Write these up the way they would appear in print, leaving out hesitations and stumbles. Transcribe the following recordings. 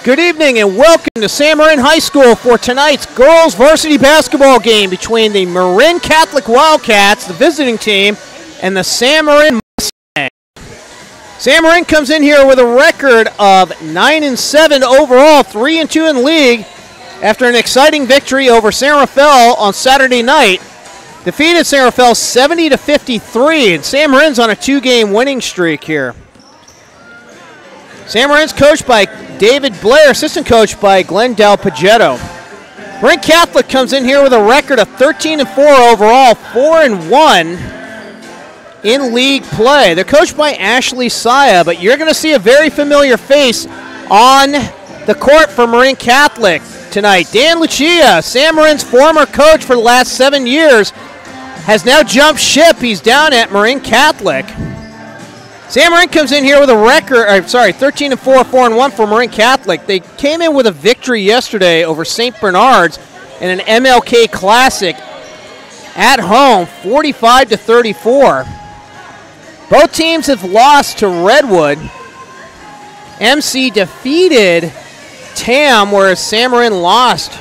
Good evening and welcome to Marin High School for tonight's girls varsity basketball game between the Marin Catholic Wildcats, the visiting team, and the Marin Mustangs. Marin comes in here with a record of 9-7 overall, 3-2 in league, after an exciting victory over San Rafael on Saturday night. Defeated San Rafael 70-53, and Marin's on a two-game winning streak here. Marin's coached by David Blair, assistant coach by Glenn Del Pagetto. Marin Catholic comes in here with a record of 13-4 overall, 4-1 in league play. They're coached by Ashley Saya, but you're going to see a very familiar face on the court for Marin Catholic tonight. Dan Lucia, Marin's former coach for the last 7 years, has now jumped ship. He's down at Marin Catholic. Marin comes in here with a record, 13-4, 4-1 for Marin Catholic. They came in with a victory yesterday over St. Bernard's in an MLK Classic at home, 45-34. Both teams have lost to Redwood. MC defeated TAM, whereas Marin lost.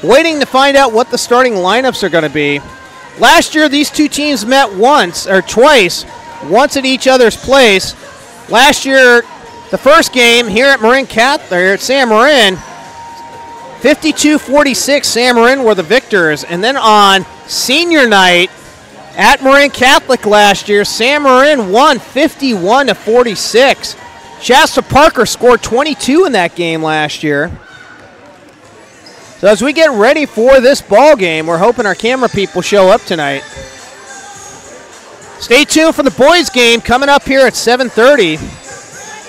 Waiting to find out what the starting lineups are going to be. Last year, these two teams met twice at each other's place. Last year, the first game here at Marin Catholic, at San Marin, 52-46, San Marin were the victors. And then on senior night at Marin Catholic last year, San Marin won 51-46. Shasta Parker scored 22 in that game last year. So as we get ready for this ball game, we're hoping our camera people show up tonight. Stay tuned for the boys' game coming up here at 7:30.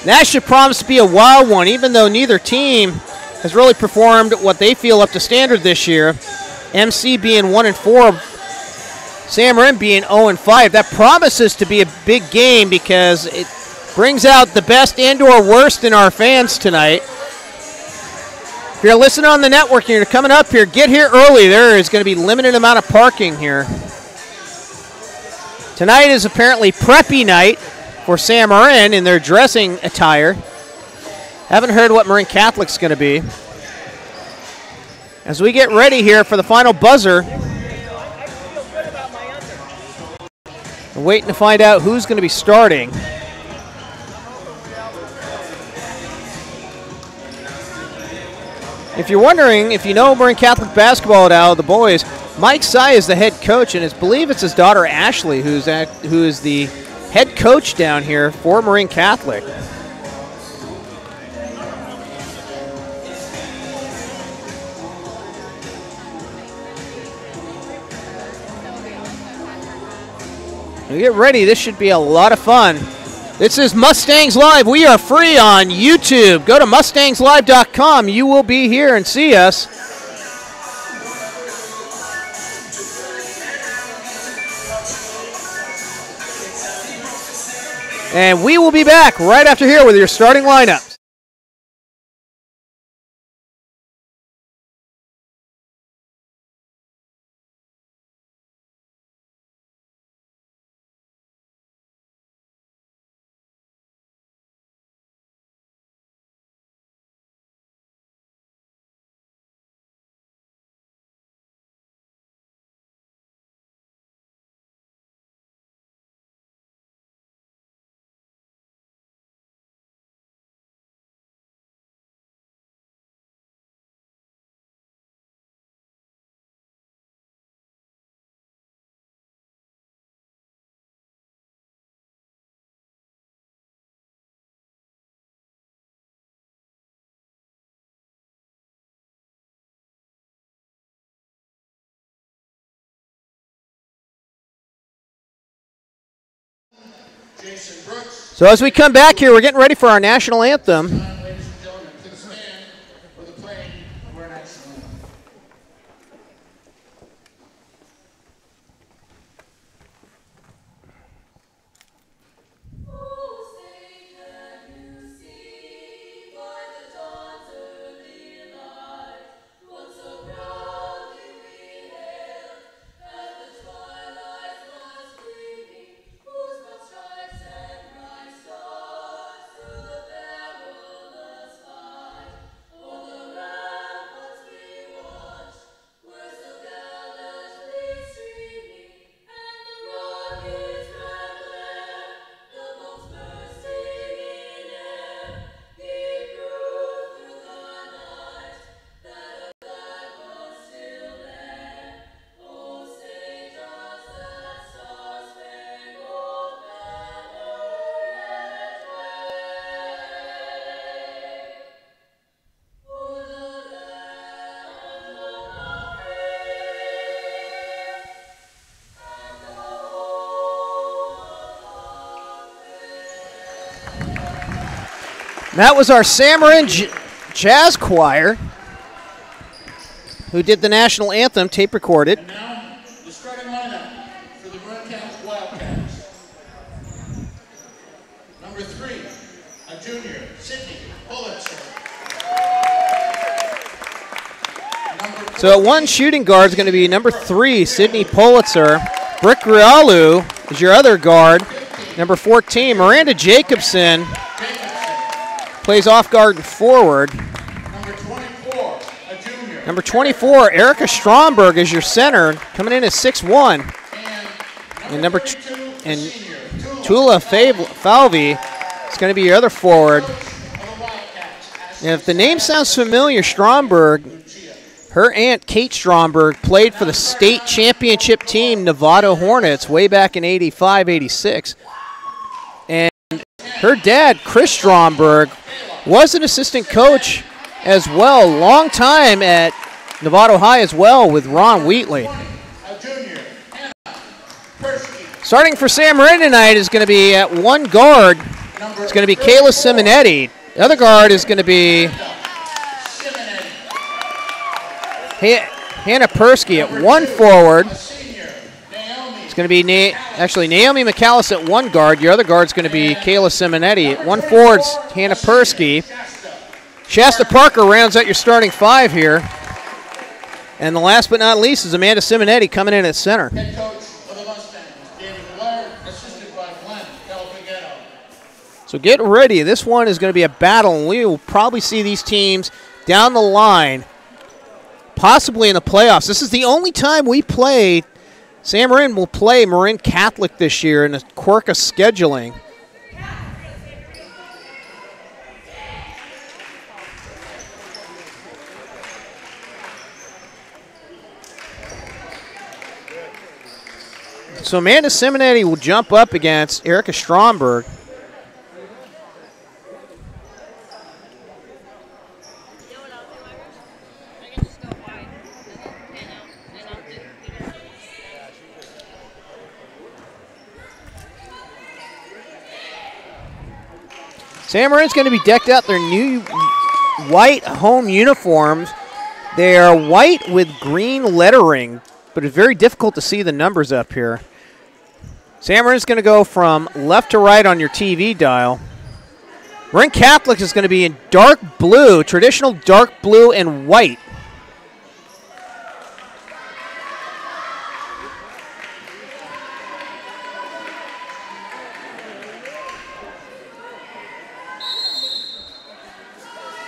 That should promise to be a wild one, even though neither team has really performed what they feel up to standard this year. MC being 1-4, San Marin being 0-5. That promises to be a big game because it brings out the best and/or worst in our fans tonight. If you're listening on the network and you're coming up here, get here early. There is going to be limited amount of parking here. Tonight is apparently preppy night for San Marin in their dressing attire. Haven't heard what Marin Catholic's going to be. As we get ready here for the final buzzer, we're waiting to find out who's going to be starting. If you're wondering, if you know Marin Catholic basketball now, the boys, Mike Sy is the head coach, and I believe it's his daughter Ashley who is the head coach down here for Marin Catholic. We get ready. This should be a lot of fun. This is Mustangs Live. We are free on YouTube. Go to mustangslive.com. You will be here and see us. And we will be back right after here with your starting lineups. So as we come back here, we're getting ready for our national anthem. That was our Marin Jazz Choir, who did the national anthem, tape recorded. And now, the starting lineup for the Marin Catholic Wildcats. Number 3, a junior, Sydney Pulitzer. So one shooting guard is going to be number 3, Sydney Pulitzer. Brick Rialu is your other guard. Number 14, Miranda Jacobson plays off guard and forward. Number 24, a junior. Number 24, Erica Stromberg is your center, coming in at 6'1". And Tula Falvey is going to be your other forward. And if the name sounds familiar, Stromberg, her aunt Kate Stromberg played for the state championship team, Nevada Hornets, way back in '85, '86. And her dad, Chris Stromberg, was an assistant coach as well, long time at Nevada High as well with Ron Wheatley. Starting for Marin tonight is going to be at one guard. It's going to be Kayla Simonetti. The other guard is going to be Hannah Persky at one forward. It's going to be Naomi McAllis at one guard. Your other guard is going to be Kayla Simonetti. At one forward, Hannah Persky. Shasta Parker rounds out your starting 5 here. And the last but not least is Amanda Simonetti coming in at center. Head coach of the Mustangs, David Blair, assisted by Glenn Calpaghetto. So get ready. This one is going to be a battle, and we will probably see these teams down the line, possibly in the playoffs. This is the only time we play. Marin will play Marin Catholic this year in a quirk of scheduling. So Amanda Simonetti will jump up against Erica Stromberg. Marin's going to be decked out their new white home uniforms. They are white with green lettering, but it's very difficult to see the numbers up here. Marin's going to go from left to right on your TV dial. Marin Catholic is going to be in dark blue, traditional dark blue and white.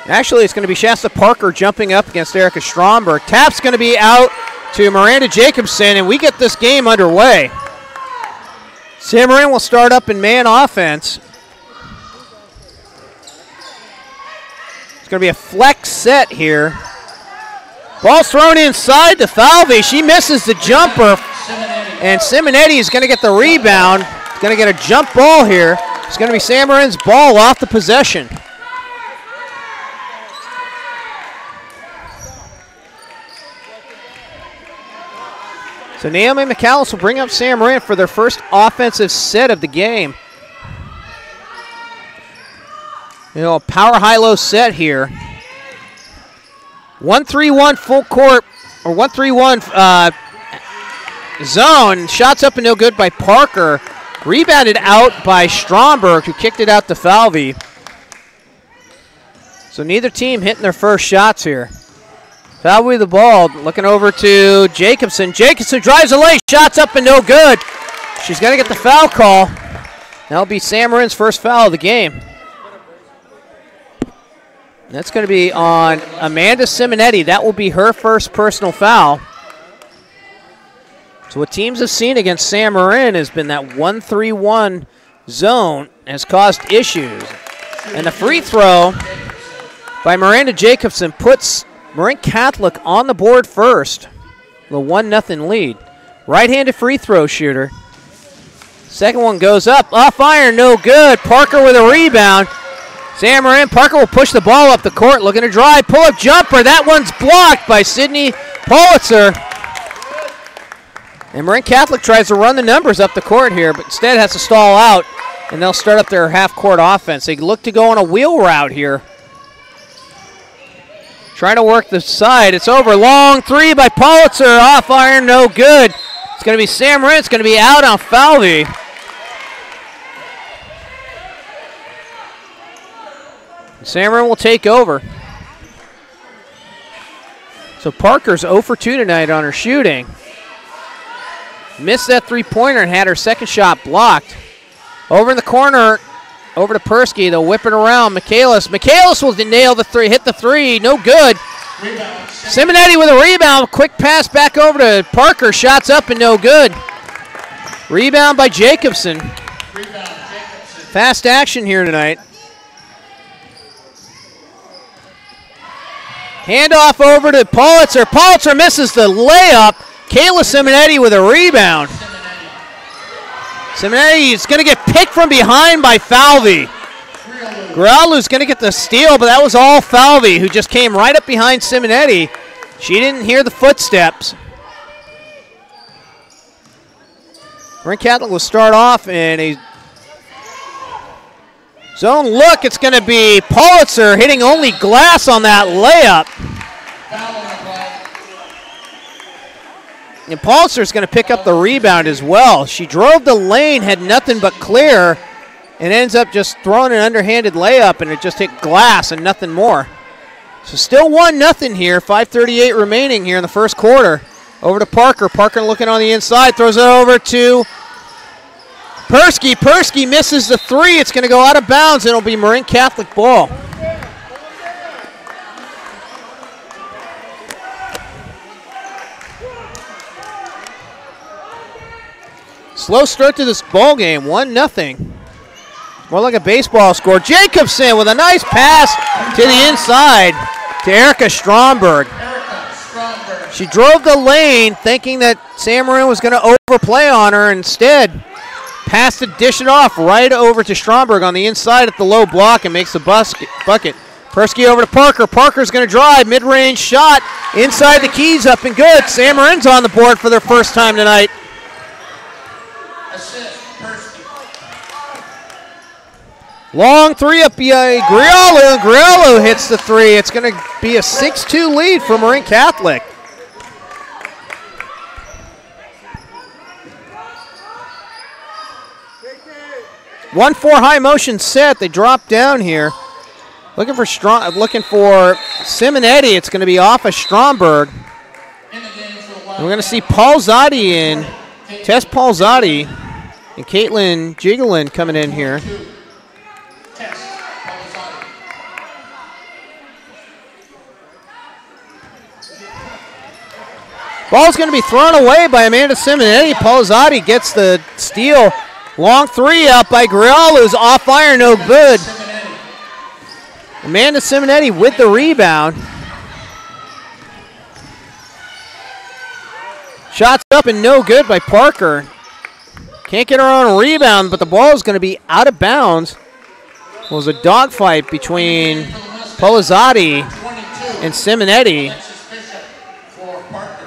Actually, it's going to be Shasta Parker jumping up against Erica Stromberg. Tap's going to be out to Miranda Jacobson, and we get this game underway. Marin will start up in man offense. It's going to be a flex set here. Ball's thrown inside to Falvey. She misses the jumper, and Simonetti is going to get the rebound. Going to get a jump ball here. It's going to be Marin's ball off the possession. So Naomi McAllis will bring up Marin for their first offensive set of the game. You know, a power high-low set here. 1-3-1 full court, or 1-3-1 zone. Shots up and no good by Parker. Rebounded out by Stromberg, who kicked it out to Falvey. So neither team hitting their first shots here. Falvey with the ball, looking over to Jacobson. Jacobson drives the lane, shots up and no good. She's going to get the foul call. That'll be Marin's first foul of the game. That's going to be on Amanda Simonetti. That will be her first personal foul. So what teams have seen against Marin has been that 1-3-1 zone has caused issues. And the free throw by Miranda Jacobson puts Marin Catholic on the board first. The 1-0 lead. Right-handed free throw shooter. Second one goes up. Off iron, no good. Parker with a rebound. Marin, Parker will push the ball up the court, looking to drive. Pull-up jumper. That one's blocked by Sydney Pulitzer. And Marin Catholic tries to run the numbers up the court here, but instead has to stall out. And they'll start up their half-court offense. They look to go on a wheel route here. Trying to work the side. It's over. Long three by Pulitzer. Off iron, no good. It's going to be Sam Marin. It's going to be out on Falvey. Sam Marin will take over. So Parker's 0 for 2 tonight on her shooting. Missed that three-pointer and had her second shot blocked. Over in the corner, over to Persky. They'll whip it around. Michaelis will nail the three, hit the three, no good. Simonetti with a rebound. Quick pass back over to Parker. Shots up and no good. Rebound by Jacobson. Fast action here tonight. Handoff over to Pulitzer. Pulitzer misses the layup. Kayla Simonetti with a rebound. Simonetti is going to get picked from behind by Falvey. Grialu's going to get the steal, but that was all Falvey, who just came right up behind Simonetti. She didn't hear the footsteps. Marin Catholic will start off in a zone look. It's going to be Pulitzer hitting only glass on that layup. And Pulitzer's going to pick up the rebound as well. She drove the lane, had nothing but clear, and ends up just throwing an underhanded layup, and it just hit glass and nothing more. So still 1-0 here, 5:38 remaining here in the first quarter. Over to Parker. Parker looking on the inside, throws it over to Persky. Persky misses the three. It's going to go out of bounds, and it'll be Marin Catholic ball. Slow start to this ball game, 1-0. More like a baseball score. Jacobson with a nice pass to the inside to Erica Stromberg. She drove the lane thinking that Sam Marin was going to overplay on her. Instead, passed to dish it off right over to Stromberg on the inside at the low block and makes the bucket. Persky over to Parker. Parker's going to drive. Mid-range shot inside the keys, up and good. Sam Marin's on the board for their first time tonight. Long three up by Grialu. Grialu hits the three. It's going to be a 6-2 lead for Marin Catholic. One-4 high motion set. They drop down here. Looking for Simonetti. It's going to be off of Stromberg. And we're going to see Paulzotti in. Tess Paulzotti and Caitlin Jigelin coming in here. Ball's going to be thrown away by Amanda Simonetti. Paulzotti gets the steal. Long three out by Grialu's off iron, no good. Amanda Simonetti with the rebound. Shots up and no good by Parker. Can't get her own rebound, but the ball is going to be out of bounds. It was a dogfight between Paulzotti and Simonetti.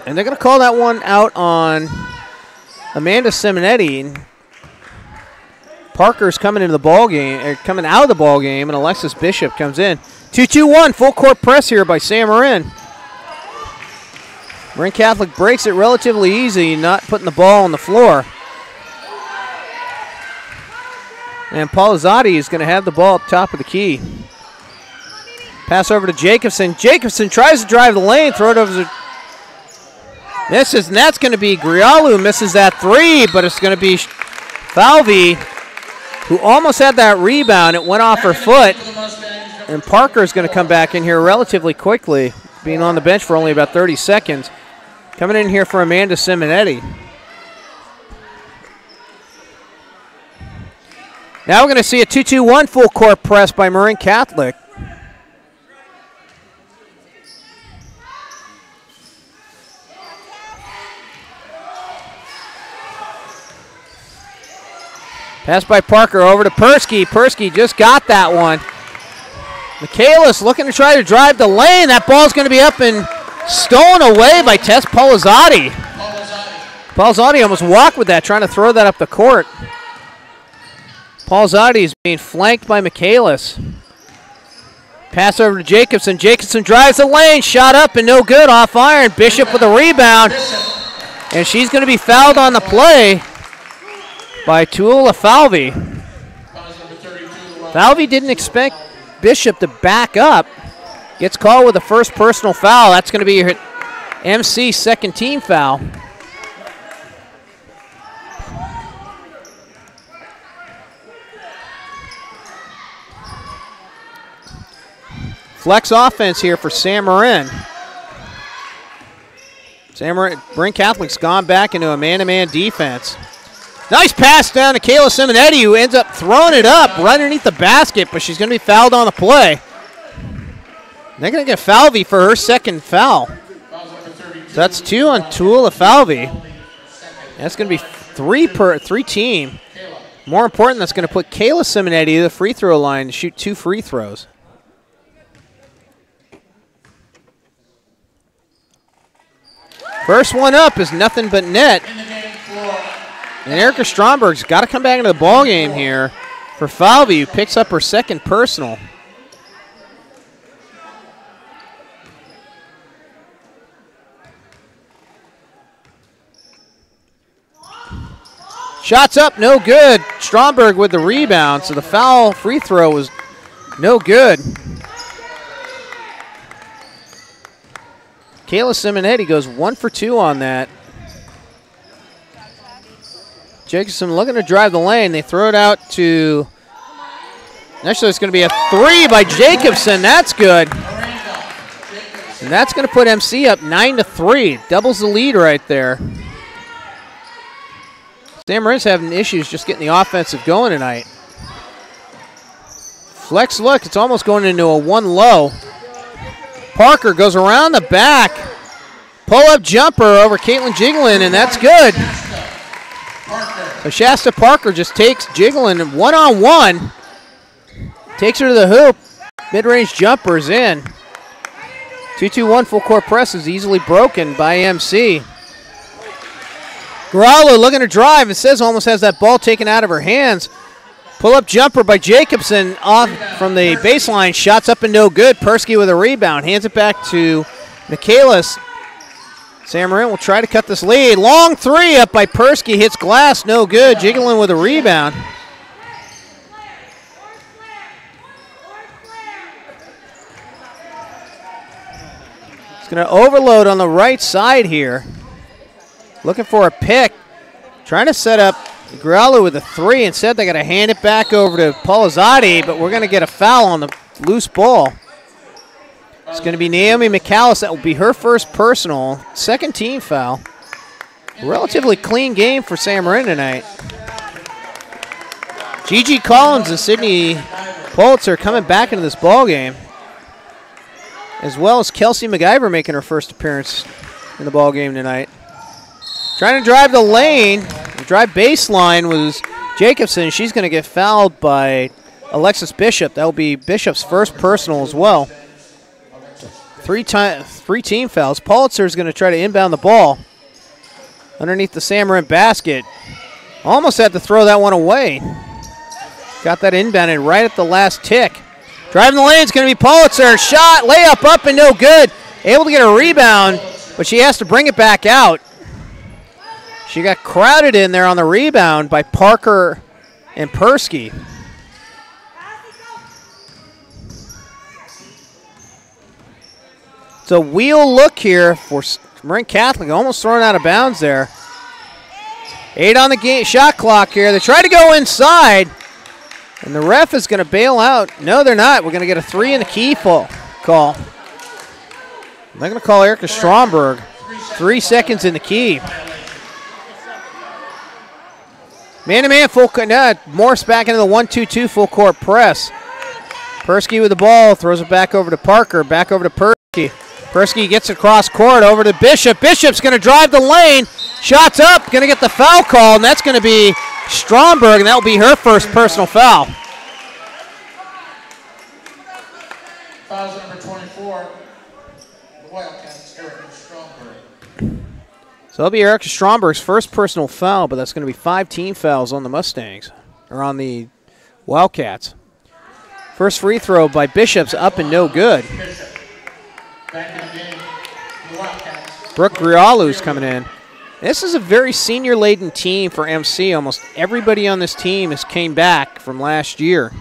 And they're going to call that one out on Amanda Simonetti. Parker's coming into the ball game, or coming out of the ball game, and Alexis Bishop comes in. 2-2-1, full court press here by Sam Marin. Marin Catholic breaks it relatively easy, not putting the ball on the floor. And Paulzotti is going to have the ball up top of the key. Pass over to Jacobson. Jacobson tries to drive the lane, throw it over to misses, and that's going to be Grialu misses that three, but it's going to be Falvey, who almost had that rebound. It went off her foot, and Parker is going to come back in here relatively quickly, being on the bench for only about 30 seconds. Coming in here for Amanda Simonetti. Now we're going to see a 2-2-1 full court press by Marin Catholic. Pass by Parker over to Persky. Persky just got that one. Michaelis looking to try to drive the lane. That ball's going to be up and stolen away by Tess Paulzotti. Paulzotti almost walked with that, trying to throw that up the court. Polzati is being flanked by Michaelis. Pass over to Jacobson. Jacobson drives the lane. Shot up and no good off iron. Bishop with a rebound. And she's going to be fouled on the play by Tuula Falvey. Falvey didn't expect Bishop to back up. Gets called with the first personal foul. That's going to be her MC second team foul. Flex offense here for Sam Marin. Marin Catholic's gone back into a man-to-man defense. Nice pass down to Kayla Simonetti, who ends up throwing it up right underneath the basket, but she's going to be fouled on the play. They're going to get Falvey for her second foul. So that's 2 on Tuula Falvey. That's going to be 3 team. More important, that's going to put Kayla Simonetti to the free throw line to shoot 2 free throws. First one up is nothing but net. And Erica Stromberg's got to come back into the ball game here for Falvey, who picks up her second personal. Shots up, no good. Stromberg with the rebound, so the foul free throw was no good. Kayla Simonetti goes 1 for 2 on that. Jacobson looking to drive the lane. They throw it out to, actually it's going to be a 3 by Jacobson. That's good. And that's going to put MC up 9-3. Doubles the lead right there. Sam Marin's having issues just getting the offensive going tonight. Flex look, it's almost going into a 1 low. Parker goes around the back. Pull-up jumper over Caitlin Jiglin, and that's good. So Shasta Parker just takes Jiglin one-on-one. Takes her to the hoop. Mid-range jumper's in. 2-2-1 full court press is easily broken by MC. Growler looking to drive. It says almost has that ball taken out of her hands. Pull-up jumper by Jacobson off from the baseline. Shots up and no good. Persky with a rebound. Hands it back to Michaelis. Sam Marin will try to cut this lead. Long 3 up by Persky. Hits glass. No good. Jiggling with a rebound. It's going to overload on the right side here. Looking for a pick. Trying to set up Growler with a 3. Instead, they got to hand it back over to Polizzotti, but we're going to get a foul on the loose ball. It's going to be Naomi McAllis. That will be her first personal. Second team foul. Relatively clean game for Sam Marin tonight. Gigi Collins and Sydney Pulitzer coming back into this ball game, as well as Kelsey McIver making her first appearance in the ball game tonight. Trying to drive the lane. The drive baseline was Jacobson. She's going to get fouled by Alexis Bishop. That will be Bishop's first personal as well. 3 team fouls. Pulitzer is going to try to inbound the ball underneath the Sam Marin basket. Almost had to throw that one away. Got that inbounded right at the last tick. Driving the lane is going to be Pulitzer. Shot, layup up and no good. Able to get a rebound, but she has to bring it back out. She got crowded in there on the rebound by Parker and Persky. It's a wheel look here for Marin Catholic. Almost thrown out of bounds there. 8 on the game shot clock here. They try to go inside, and the ref is going to bail out. No, they're not. We're going to get a 3 in the key call. They're going to call Erica Stromberg. 3 seconds in the key. Man-to-man full court. Morse back into the 1-2-2 full court press. Persky with the ball. Throws it back over to Parker. Back over to Persky. Persky gets across court over to Bishop. Bishop's going to drive the lane. Shots up. Going to get the foul call, and that's going to be Stromberg, and that will be her first personal foul. Foul number 24. The Wildcats, Erica Stromberg. So that'll be Erica Stromberg's first personal foul, but that's going to be 5 team fouls on the Mustangs, or on the Wildcats. First free throw by Bishop's up and no good. Back in the game. The Wildcats. Brooke Grialu's coming in. This is a very senior-laden team for MC. Almost everybody on this team has came back from last year.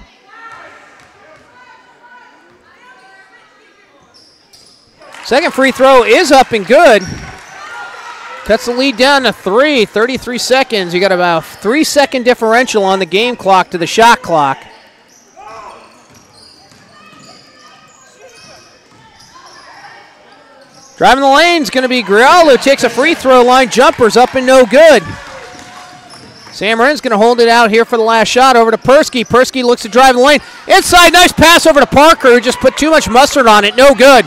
Second free throw is up and good. Cuts the lead down to 3, 33 seconds. You got about 3-second differential on the game clock to the shot clock. Driving the lane is going to be Grialu. Takes a free throw line. Jumper's up and no good. Sam Marin's going to hold it out here for the last shot over to Persky. Persky looks to drive the lane. Inside, nice pass over to Parker, who just put too much mustard on it. No good.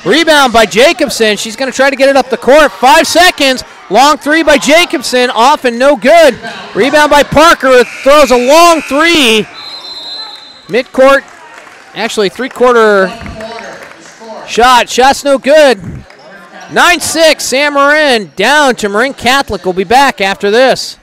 Rebound by Jacobson. She's going to try to get it up the court. 5 seconds. Long three by Jacobson. Off and no good. Rebound by Parker. Throws a long three. Midcourt. Actually, three-quarter shot. Shot's no good. 9-6. Sam Marin down to Marin Catholic. Will be back after this.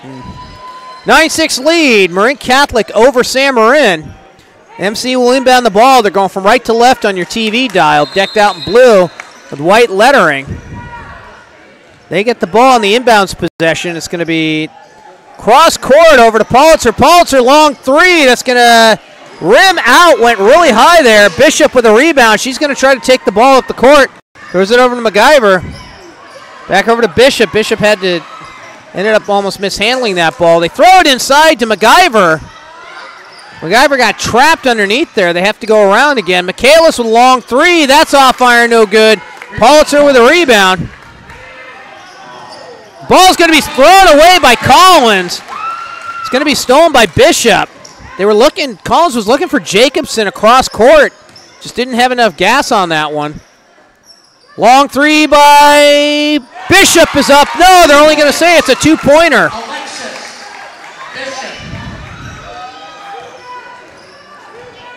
Mm. 9-6 lead, Marin Catholic over Sam Marin. MC will inbound the ball. They're going from right to left on your TV dial, decked out in blue with white lettering. They get the ball in the inbounds possession. It's going to be cross court over to Politzer. Politzer, long three. That's going to rim out. Went really high there. Bishop with a rebound. She's going to try to take the ball up the court. Throws it over to MacGyver. Back over to Bishop. Bishop ended up almost mishandling that ball. They throw it inside to MacGyver. MacGyver got trapped underneath there. They have to go around again. Michaelis with a long three. That's off iron, no good. Politzer with a rebound. Ball's going to be thrown away by Collins. It's going to be stolen by Bishop. Collins was looking for Jacobson across court. Just didn't have enough gas on that one. Long three by Bishop is up. No, they're only going to say it's a two-pointer.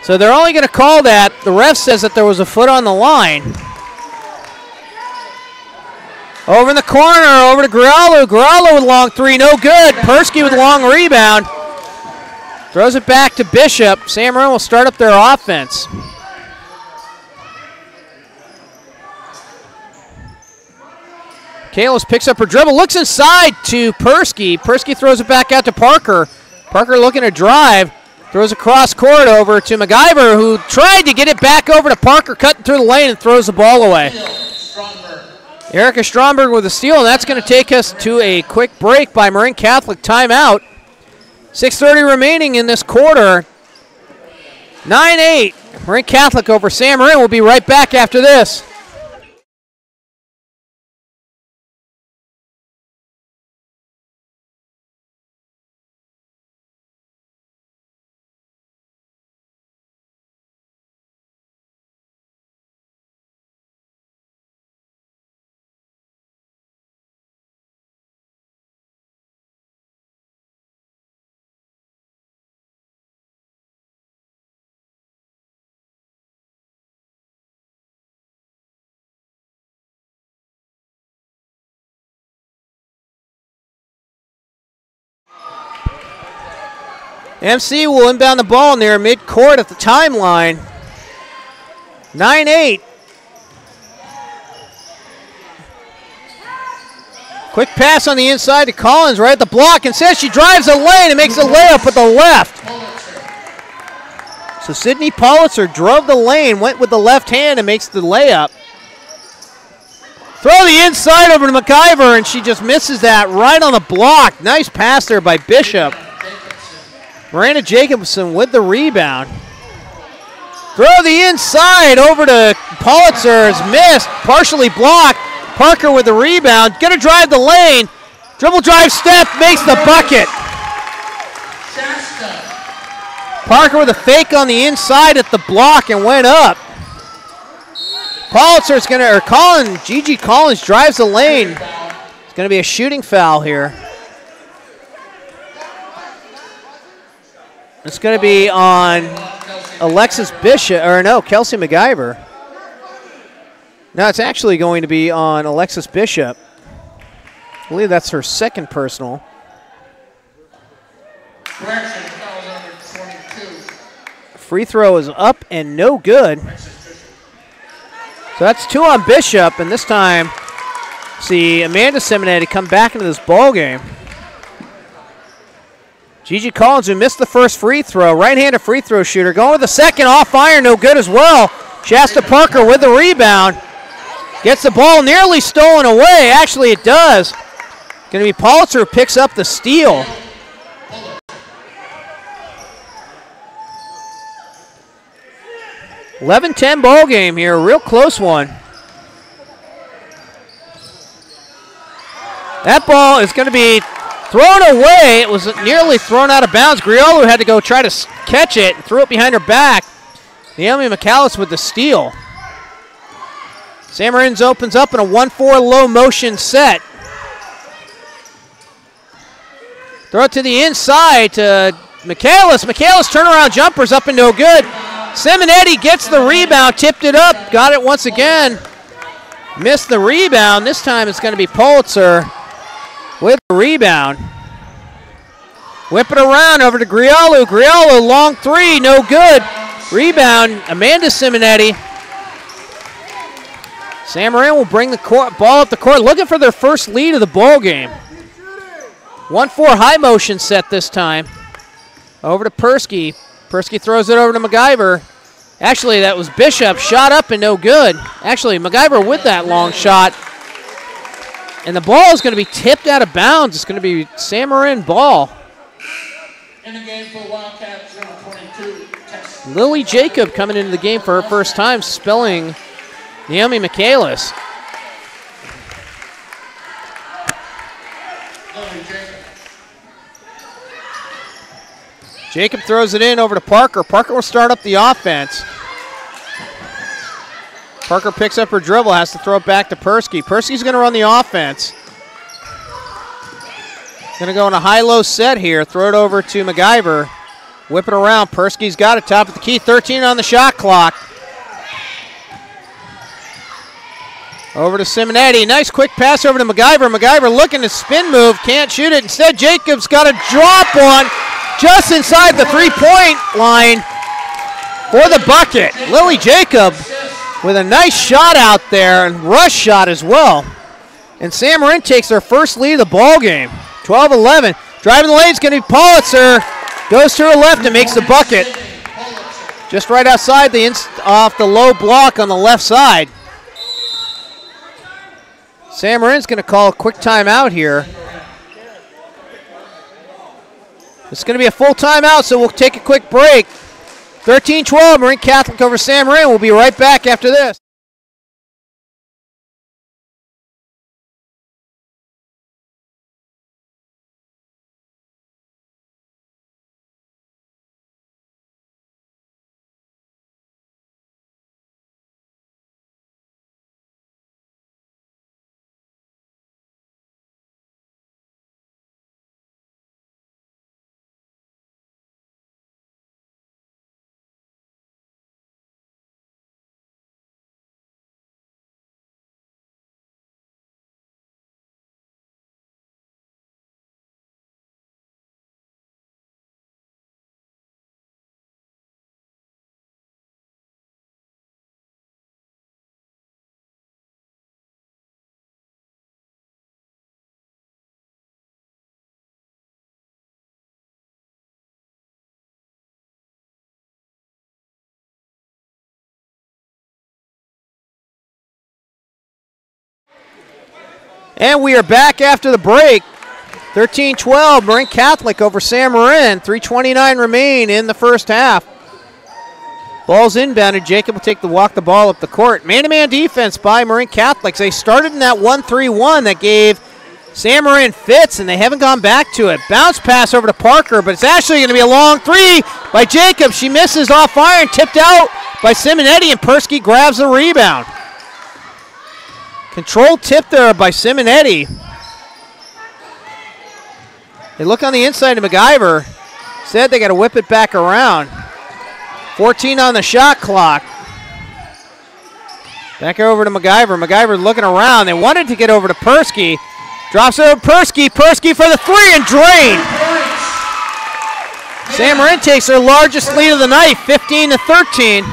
So they're only going to call that. The ref says that there was a foot on the line. Over in the corner, over to Grialu. Grialu with a long three, no good. Persky with a long rebound. Throws it back to Bishop. Sam Marin will start up their offense. Kalis picks up her dribble, looks inside to Persky. Persky throws it back out to Parker. Parker looking to drive. Throws across court over to MacGyver, who tried to get it back over to Parker, cutting through the lane and throws the ball away. Erica Stromberg with a steal, and that's going to take us to a quick break by Marin Catholic timeout. 6:30 remaining in this quarter. 9-8, Marin Catholic over Sam Marin. We'll be right back after this. MC will inbound the ball near mid-court at the timeline. 9-8. Quick pass on the inside to Collins right at the block. And says she drives the lane and makes a layup with the left. So Sydney Pulitzer drove the lane, went with the left hand and makes the layup. Throw the inside over to McIver, and she just misses that right on the block. Nice pass there by Bishop. Miranda Jacobson with the rebound. Throw the inside over to Pulitzer, is missed, partially blocked. Parker with the rebound, gonna drive the lane. Dribble drive step, makes the bucket. Parker with a fake on the inside at the block and went up. Pulitzer's gonna, or Collins, Gigi Collins drives the lane. It's gonna be a shooting foul here. It's gonna be on Alexis Bishop, or no, Kelsey McIver. No, it's actually going to be on Alexis Bishop. I believe that's her second personal. Correction, foul number 22. Free throw is up and no good. So that's 2 on Bishop, and this time, see Amanda Simonetti come back into this ball game. Gigi Collins, who missed the first free throw, right-handed free throw shooter, going with the second, off iron, no good as well. Shasta Parker with the rebound. Gets the ball nearly stolen away. Actually, it does. Going to be Pulitzer who picks up the steal. (11-10) ball game here, real close one. That ball is going to be thrown away. It was nearly thrown out of bounds. Griolu had to go try to catch it and threw it behind her back. Naomi McAllis with the steal. Sam Marin opens up in a 1-4 low motion set. Throw it to the inside to McAllis. McAllis turnaround jumper's up and no good. Simonetti gets the rebound, tipped it up, got it once again. Missed the rebound. This time it's going to be Pulitzer with the rebound. Whip it around over to Griolu. Griolu, long three, no good. Rebound, Amanda Simonetti. Sam Marin will bring the ball up the court, looking for their first lead of the ball game. 1-4 high motion set this time. Over to Persky. Persky throws it over to McIver. Actually, that was Bishop. Shot up and no good. Actually, McIver with that long shot. And the ball is going to be tipped out of bounds. It's going to be Sam Marin ball. In the game for Wildcats, number 22, Texas. Lily Jacob coming into the game for her first time, spelling Naomi McAllis. Jacob throws it in over to Parker. Parker will start up the offense. Parker picks up her dribble, has to throw it back to Persky. Persky's going to run the offense. Going to go in a high-low set here. Throw it over to McIver. Whip it around. Persky's got it, top of the key. 13 on the shot clock. Over to Simonetti. Nice quick pass over to McIver. McIver looking to spin move. Can't shoot it. Instead, Jacobs got to drop one just inside the three-point line for the bucket. Lily Jacob with a nice shot out there and rush shot as well. And Sam Marin takes their first lead of the ball game. 12-11. Driving the lane is going to be Pulitzer. Goes to her left and makes the bucket. Just right outside off the low block on the left side. Sam Marin's going to call a quick timeout here. It's going to be a full timeout, so we'll take a quick break. 13-12, Marin Catholic over Sam Marin. We'll be right back after this. And we are back after the break. 13-12, Marin Catholic over San Marin. 3:29 remain in the first half. Ball's inbounded. Jacob will take the ball up the court. Man-to-man defense by Marin Catholics. They started in that 1-3-1 that gave San Marin fits, and they haven't gone back to it. Bounce pass over to Parker, but it's actually going to be a long three by Jacob. She misses off iron, tipped out by Simonetti, and Persky grabs the rebound. Controlled tip there by Simonetti. They look on the inside to MacGyver. Said they got to whip it back around. 14 on the shot clock. Back over to MacGyver. MacGyver looking around. They wanted to get over to Persky. Drops over Persky. Persky for the three and drain. San Marin takes their largest lead of the night, 15-13.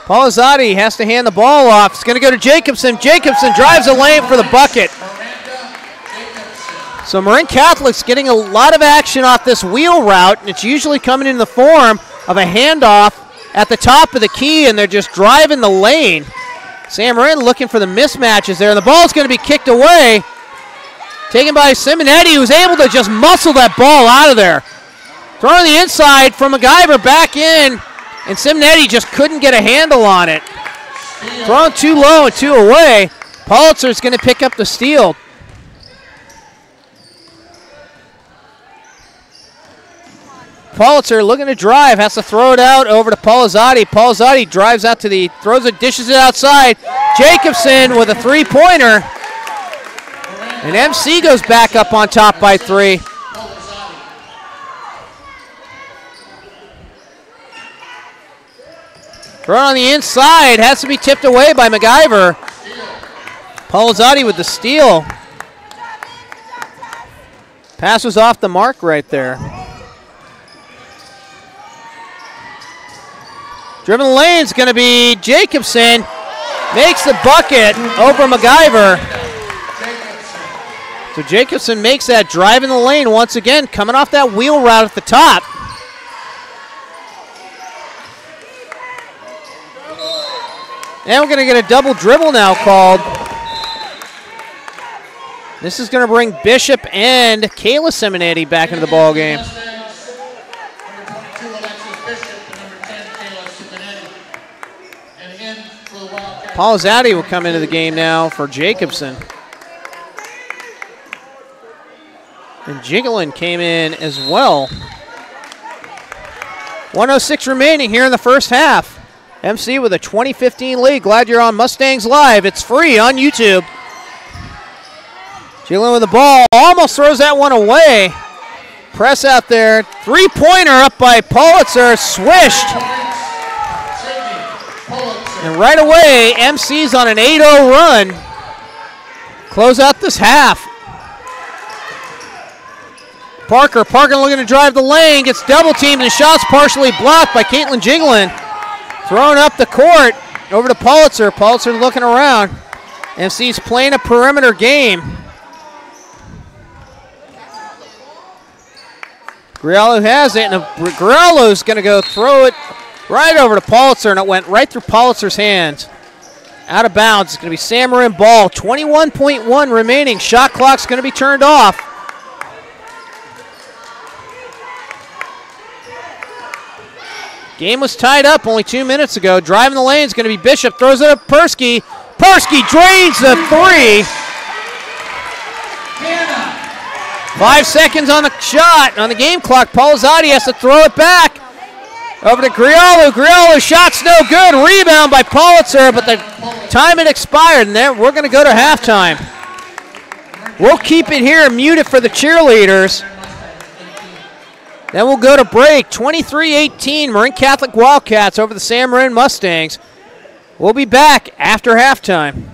Palizzati has to hand the ball off. It's going to go to Jacobson. Jacobson drives the lane for the bucket. So Marin Catholic's getting a lot of action off this wheel route, and it's usually coming in the form of a handoff at the top of the key, and they're just driving the lane. San Marin looking for the mismatches there, and the ball's going to be kicked away. Taken by Simonetti, who's able to just muscle that ball out of there. Throwing the inside from MacGyver back in, and Simonetti just couldn't get a handle on it. Thrown too low and too away. Pulitzer's going to pick up the steal. Pulitzer looking to drive, has to throw it out over to Palizzati. Palizzati drives out to the, throws it, dishes it outside. Jacobson with a three-pointer. And MC goes back up on top by three. Thrown on the inside, has to be tipped away by MacGyver. Palizzati with the steal. Pass was off the mark right there. Driven the lane's going to be Jacobson. Makes the bucket over MacGyver. So Jacobson makes that drive in the lane once again, coming off that wheel route at the top. And we're going to get a double dribble now called. This is going to bring Bishop and Kayla Simonetti back into the ball game. Palizzati will come into the game now for Jacobson. And Jiggling came in as well. 1:06 remaining here in the first half. MC with a 20-15 lead. Glad you're on Mustangs Live. It's free on YouTube. Jiggling with the ball. Almost throws that one away. Press out there. Three-pointer up by Pulitzer. Swished. And right away, MC's on an 8-0 run. Close out this half. Parker looking to drive the lane, gets double teamed, and the shot's partially blocked by Caitlin Jiglin. Thrown up the court, over to Pulitzer. Pulitzer looking around. MC's playing a perimeter game. Griallo has it, and Griallo's going to go throw it right over to Pulitzer, and it went right through Pulitzer's hands. Out of bounds. It's going to be San Marin ball. 21.1 remaining. Shot clock's going to be turned off. Game was tied up only 2 minutes ago. Driving the lane is going to be Bishop. Throws it up Persky. Persky drains the three. 5 seconds on the shot. On the game clock, Palizzati has to throw it back. Over to Griallo. Griallo, shot's no good. Rebound by Pulitzer, but the time had expired, and then we're going to go to halftime. We'll keep it here, mute it for the cheerleaders. Then we'll go to break. 23-18, Marin Catholic Wildcats over the San Marin Mustangs. We'll be back after halftime.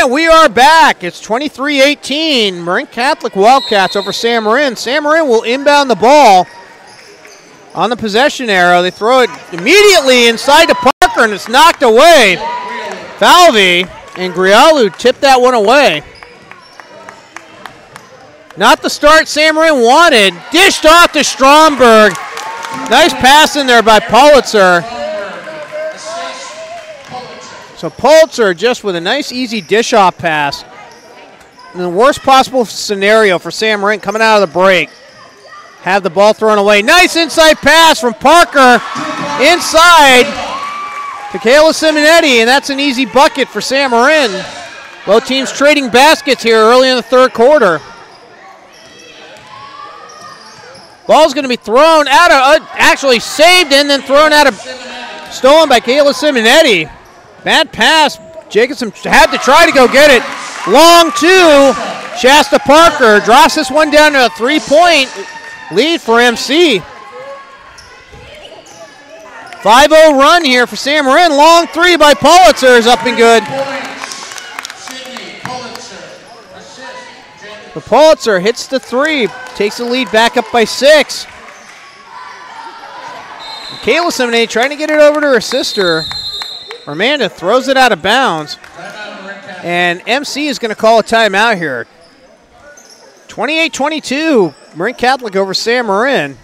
And we are back. It's 23-18. Marin Catholic Wildcats over San Marin. San Marin will inbound the ball on the possession arrow. They throw it immediately inside to Parker, and it's knocked away. Falvey and Grialu tipped that one away. Not the start San Marin wanted. Dished off to Stromberg. Nice pass in there by Pulitzer. So Pulitzer just with a nice easy dish-off pass. In the worst possible scenario for San Marin coming out of the break. Have the ball thrown away. Nice inside pass from Parker. Inside to Kayla Simonetti, and that's an easy bucket for San Marin. Both teams trading baskets here early in the third quarter. Ball's going to be thrown out of, actually saved and then thrown out of, stolen by Kayla Simonetti. Bad pass. Jacobson had to try to go get it. Long two. Shasta Parker drops this one down to a 3-point lead for MC. 5-0 run here for San Marin. Long three by Pulitzer is up and good. But Pulitzer hits the three. Takes the lead back up by 6. Kayla Simonetti trying to get it over to her sister. Amanda throws it out of bounds. And MC is going to call a timeout here. 28-22, Marin Catholic over San Marin.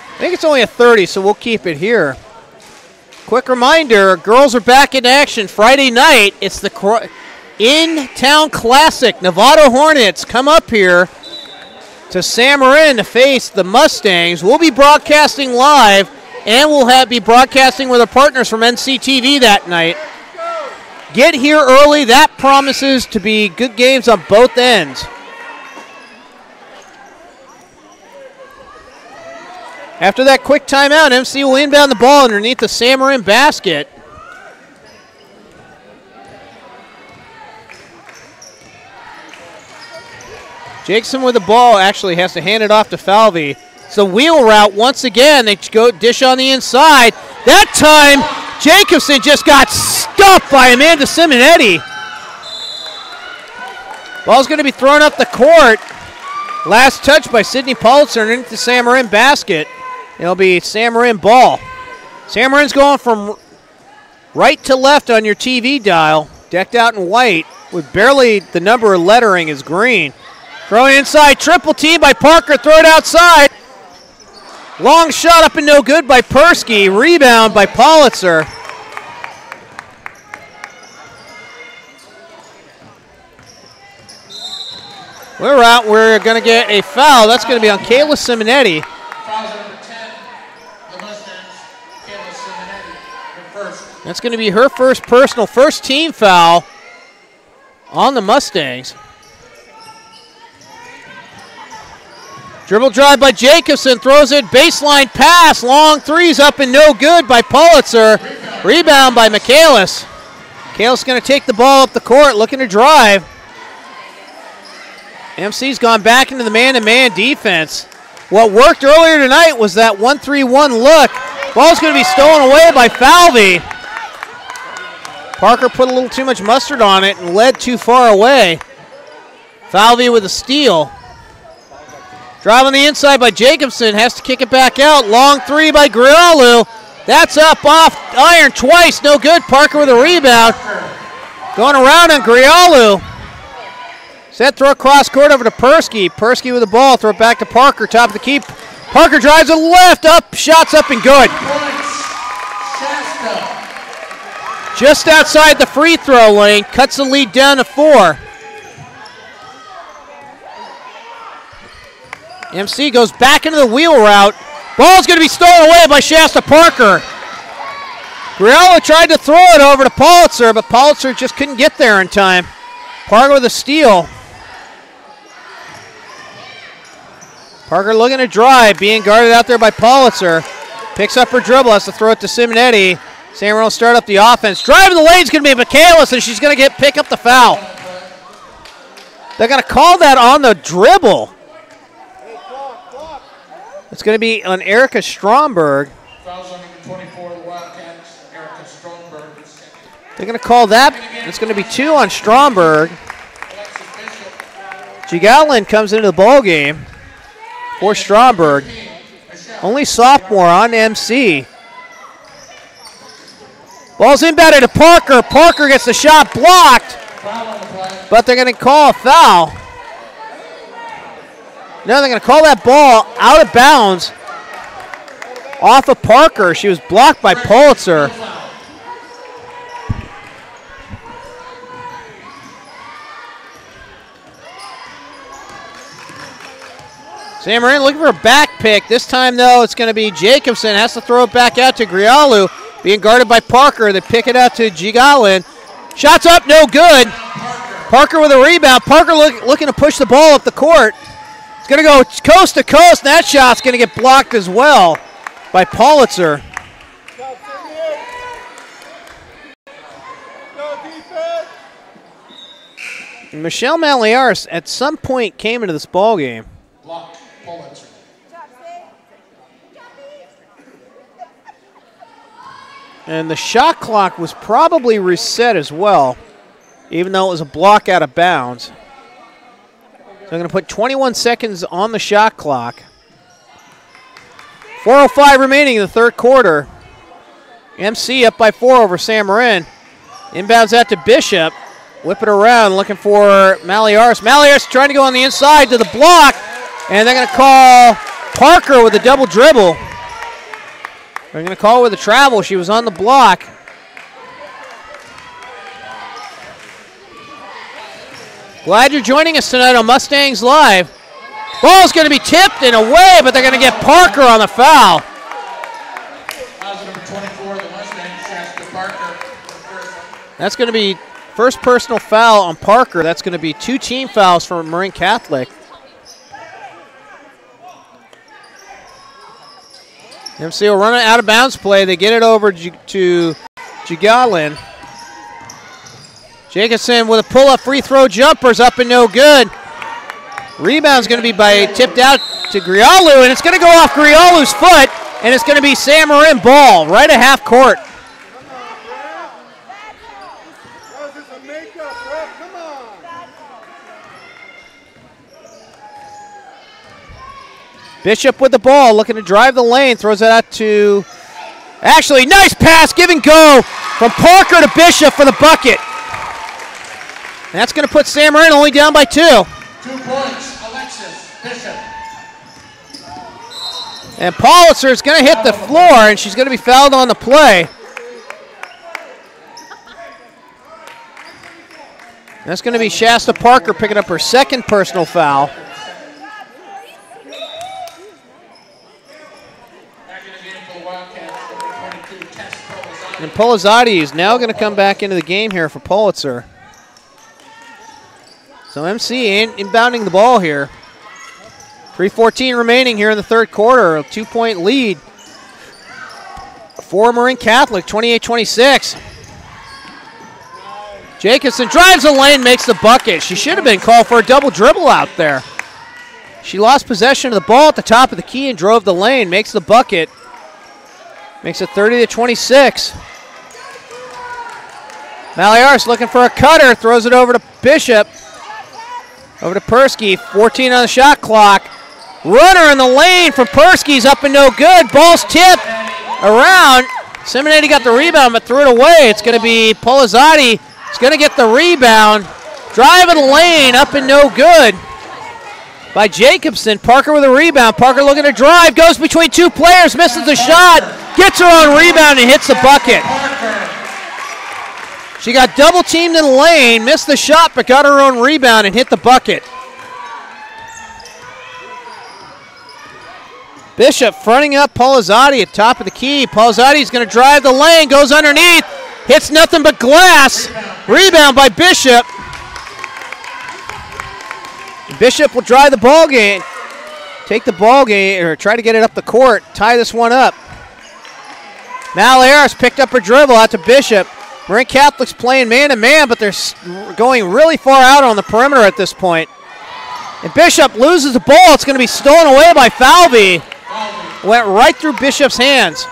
I think it's only a 30, so we'll keep it here. Quick reminder, girls are back in action Friday night. It's the in-town classic. Novato Hornets come up here to San Marin to face the Mustangs. We'll be broadcasting live, and we'll be broadcasting with our partners from NCTV that night. Get here early. That promises to be good games on both ends. After that quick timeout, MC will inbound the ball underneath the San Marin basket. Jackson with the ball actually has to hand it off to Falvey. It's the wheel route once again. They go dish on the inside. That time, Jacobson just got stuffed by Amanda Simonetti. Ball's going to be thrown up the court. Last touch by Sydney Pulitzer underneath the San Marin basket. It'll be San Marin ball. San Marin's going from right to left on your TV dial, decked out in white, with barely the number of lettering is green. Throw it inside, triple team by Parker, throw it outside. Long shot up and no good by Persky, rebound by Pulitzer. We're out, we're going to get a foul. That's going to be on Kayla Simonetti. That's going to be her first personal, first team foul on the Mustangs. Dribble drive by Jacobson, throws it, baseline pass, long threes up and no good by Pulitzer. Rebound by Michaelis. Michaelis going to take the ball up the court, looking to drive. MC's gone back into the man-to-man defense. What worked earlier tonight was that 1-3-1 look. Ball's going to be stolen away by Falvey. Parker put a little too much mustard on it and led too far away. Falvey with a steal. Drive on the inside by Jacobson, has to kick it back out. Long three by Grialu. That's up off iron twice, no good. Parker with a rebound. Going around on Grialu. Set throw cross court over to Persky. Persky with the ball, throw it back to Parker, top of the key. Parker drives to the left, up, shots up and good. Just outside the free throw lane, cuts the lead down to 4. MC goes back into the wheel route. Ball's going to be stolen away by Shasta Parker. Grialu tried to throw it over to Pulitzer, but Pulitzer just couldn't get there in time. Parker with a steal. Parker looking to drive, being guarded out there by Pulitzer. Picks up her dribble, has to throw it to Simonetti. San Marin will start up the offense. Driving the lane's going to be Michaelis, and she's going to pick up the foul. They're going to call that on the dribble. It's going to be on Erica Stromberg. Fouls on number 24, the Wildcats, Erica Stromberg. They're going to call that. It's going to be 2 on Stromberg. Gigalin comes into the ball game for Stromberg. Only sophomore on MC. Ball's inbounded to Parker. Parker gets the shot blocked, but they're going to call a foul. Now they're going to call that ball out of bounds off of Parker. She was blocked by Pulitzer. Sam Marin looking for a back pick. This time, though, it's going to be Jacobson. Has to throw it back out to Grialu. Being guarded by Parker. They pick it out to Gigalin. Shots up, no good. Parker with a rebound. Parker looking to push the ball up the court. It's going to go coast to coast. That shot's going to get blocked as well by Pulitzer. Michelle Maliaris at some point came into this ball game. Blocked. Pulitzer. And the shot clock was probably reset as well, even though it was a block out of bounds. So I'm going to put 21 seconds on the shot clock. 4:05 remaining in the third quarter. MC up by 4 over Sam Marin. Inbounds out to Bishop. Whip it around, looking for Maliaris. Maliaris trying to go on the inside to the block, and they're going to call Parker with a double dribble. They're going to call her with a travel. She was on the block. Glad you're joining us tonight on Mustangs Live. Ball's going to be tipped and away, but they're going to get Parker on the foul. Number 24, the Mustangs, Shasta Parker. That's going to be first personal foul on Parker. That's going to be 2 team fouls for Marin Catholic. MC will run an out of bounds play. They get it over to Gigalin. Jacobson with a pull-up free throw jumpers up and no good. Rebound's going to be tipped out to Grialu, and it's going to go off Grialu's foot, and it's going to be Sam Marin ball right at half court. Bishop with the ball, looking to drive the lane, throws it out to, actually, nice pass, give and go from Parker to Bishop for the bucket. And that's going to put Sam Marin only down by 2. 2 points, Alexis Bishop. And Pulitzer is going to hit the floor, and she's going to be fouled on the play. And that's going to be Shasta Parker picking up her second personal foul. And Polizzotti is now going to come back into the game here for Pulitzer. So MC inbounding the ball here. 3:14 remaining here in the third quarter. A 2-point lead for Marin Catholic, 28-26. Jacobson drives the lane, makes the bucket. She should have been called for a double dribble out there. She lost possession of the ball at the top of the key and drove the lane, makes the bucket. Makes it 30-26. Maliaris looking for a cutter, throws it over to Bishop. Over to Persky, 14 on the shot clock. Runner in the lane from Persky's up and no good. Ball's tipped around. Simonetti got the rebound but threw it away. It's going to be Polizzotti. It's going to get the rebound. Driving the lane, up and no good by Jacobson. Parker with a rebound. Parker looking to drive, goes between 2 players, misses the shot, gets her own rebound and hits the bucket. She got double teamed in the lane, missed the shot, but got her own rebound and hit the bucket. Bishop fronting up Polizzotti at top of the key. Polizzotti's going to drive the lane, goes underneath, hits nothing but glass. Rebound by Bishop. Bishop will drive the ball game, take the ball game, or try to get it up the court, tie this one up. Maliaris picked up her dribble out to Bishop. Marin Catholic's playing man-to-man, but they're going really far out on the perimeter at this point. And Bishop loses the ball. It's going to be stolen away by Falvey. Went right through Bishop's hands.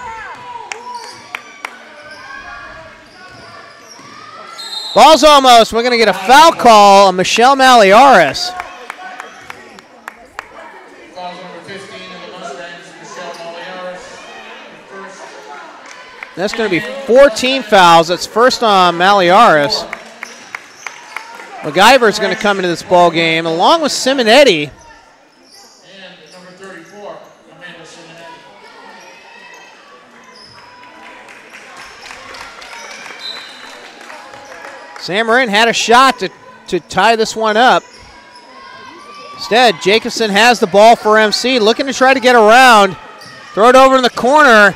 Ball's almost. We're going to get a foul call on Michelle Maliaris. Foul number 15 in the Mustangs, Michelle Maliaris. First. That's going to be 14 fouls. That's first on Maliaris. MacGyver's going to come into this ball game along with Simonetti. And number 34, Amanda Simonetti. Sam Marin had a shot to tie this one up. Instead, Jacobson has the ball for MC, looking to try to get around. Throw it over in the corner.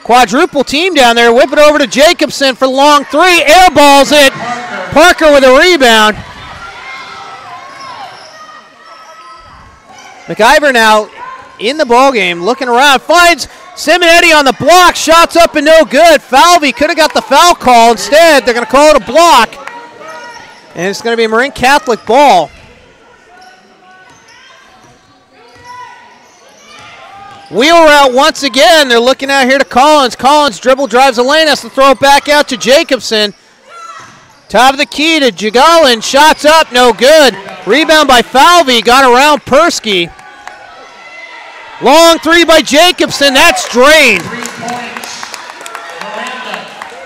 Quadruple team down there. Whip it over to Jacobson for the long three. Airballs it. Parker with a rebound. MacGyver now in the ballgame, looking around. Finds Simonetti on the block. Shots up and no good. Falvey could have got the foul call. Instead, they're going to call it a block. And it's going to be a Marin Catholic ball. Wheel route once again. They're looking out here to Collins. Collins dribble drives the lane. Has to throw it back out to Jacobson. Top of the key to Jigalin. Shots up, no good. Rebound by Falvey. Got around Persky. Long three by Jacobson. That's drained. 3 points. Miranda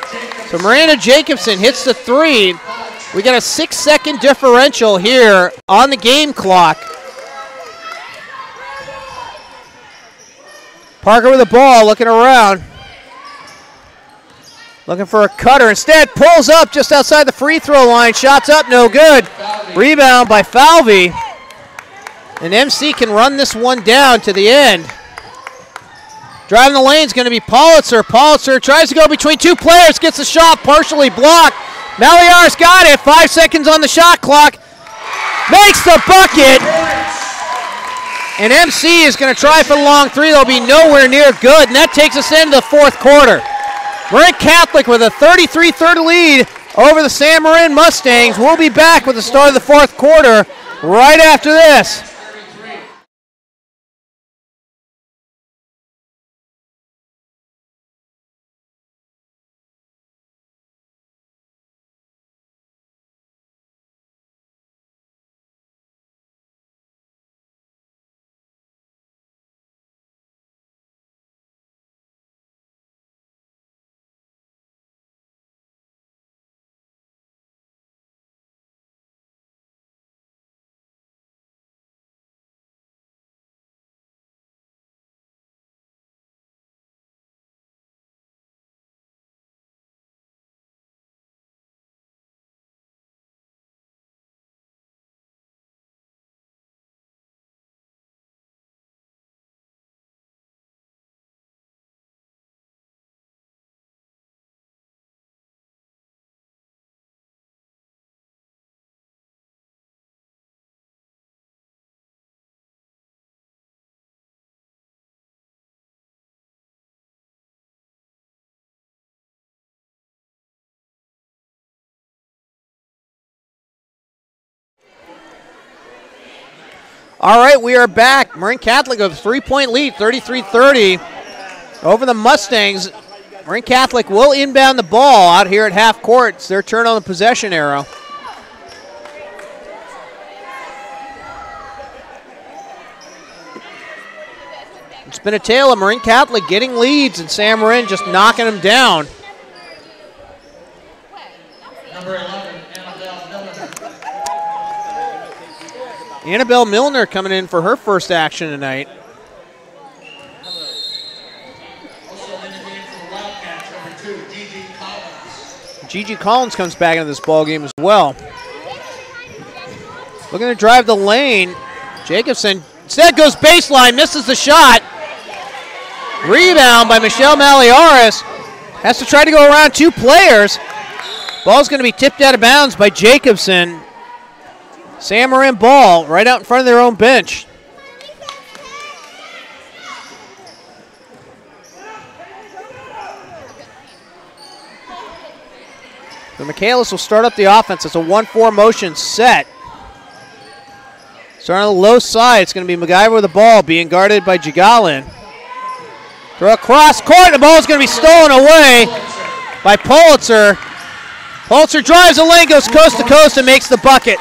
Jacobson. So Miranda Jacobson hits the three. We got a 6-second differential here on the game clock. Parker with the ball, looking around. Looking for a cutter. Instead, pulls up just outside the free throw line. Shots up, no good. Rebound by Falvey. And MC can run this one down to the end. Driving the lane is going to be Politzer. Politzer tries to go between two players. Gets the shot partially blocked. Maliaris got it. 5 seconds on the shot clock. Makes the bucket. And MC is going to try for the long three. They'll be nowhere near good. And that takes us into the fourth quarter. Marin Catholic with a 33-30 lead over the San Marin Mustangs. We'll be back with the start of the fourth quarter right after this. All right, we are back. Marin Catholic with a 3-point lead, 33-30 over the Mustangs. Marin Catholic will inbound the ball out here at half court. It's their turn on the possession arrow. It's been a tale of Marin Catholic getting leads and San Marin just knocking them down. Number 11, Annabelle Milner. Annabelle Milner coming in for her first action tonight. Also in the game for the Wildcats, number 2, Gigi Collins. Gigi Collins comes back into this ball game as well. Looking to drive the lane. Jacobson instead goes baseline, misses the shot. Rebound by Michelle Maliaris. Has to try to go around two players. Ball's going to be tipped out of bounds by Jacobson. San Marin ball right out in front of their own bench. The Michaelis will start up the offense. It's a 1-4 motion set. Starting on the low side, it's going to be MacGyver with the ball, being guarded by Jigalin. Throw across court, the ball is going to be stolen away by Politzer. Pulitzer drives the lane, goes coast to coast, and makes the bucket.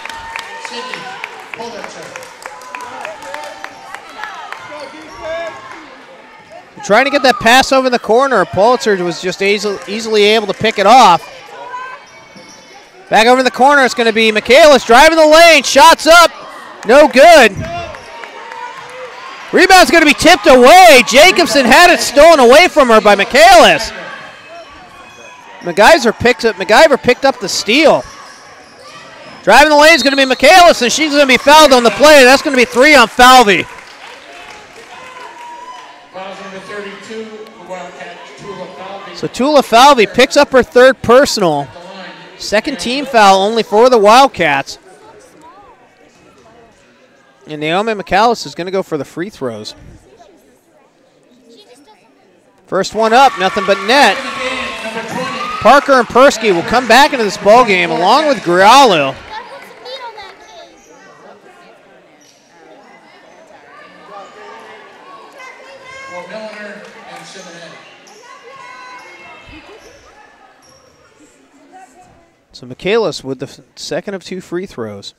Trying to get that pass over the corner. Pulitzer was just easily able to pick it off. Back over in the corner, it's going to be Michaelis driving the lane. Shots up. No good. Rebound's going to be tipped away. Jacobson had it stolen away from her by Michaelis. MacGyver picked up the steal. Driving the lane is going to be Michaelis, and she's going to be fouled on the play. That's going to be 3 on Falvey. So Tula Falvey picks up her 3rd personal. 2nd team foul only for the Wildcats. And Naomi McAllis is going to go for the free throws. First one up, nothing but net. Parker and Persky will come back into this ball game along with Griallo. So Michaelis with the 2nd of 2 free throws.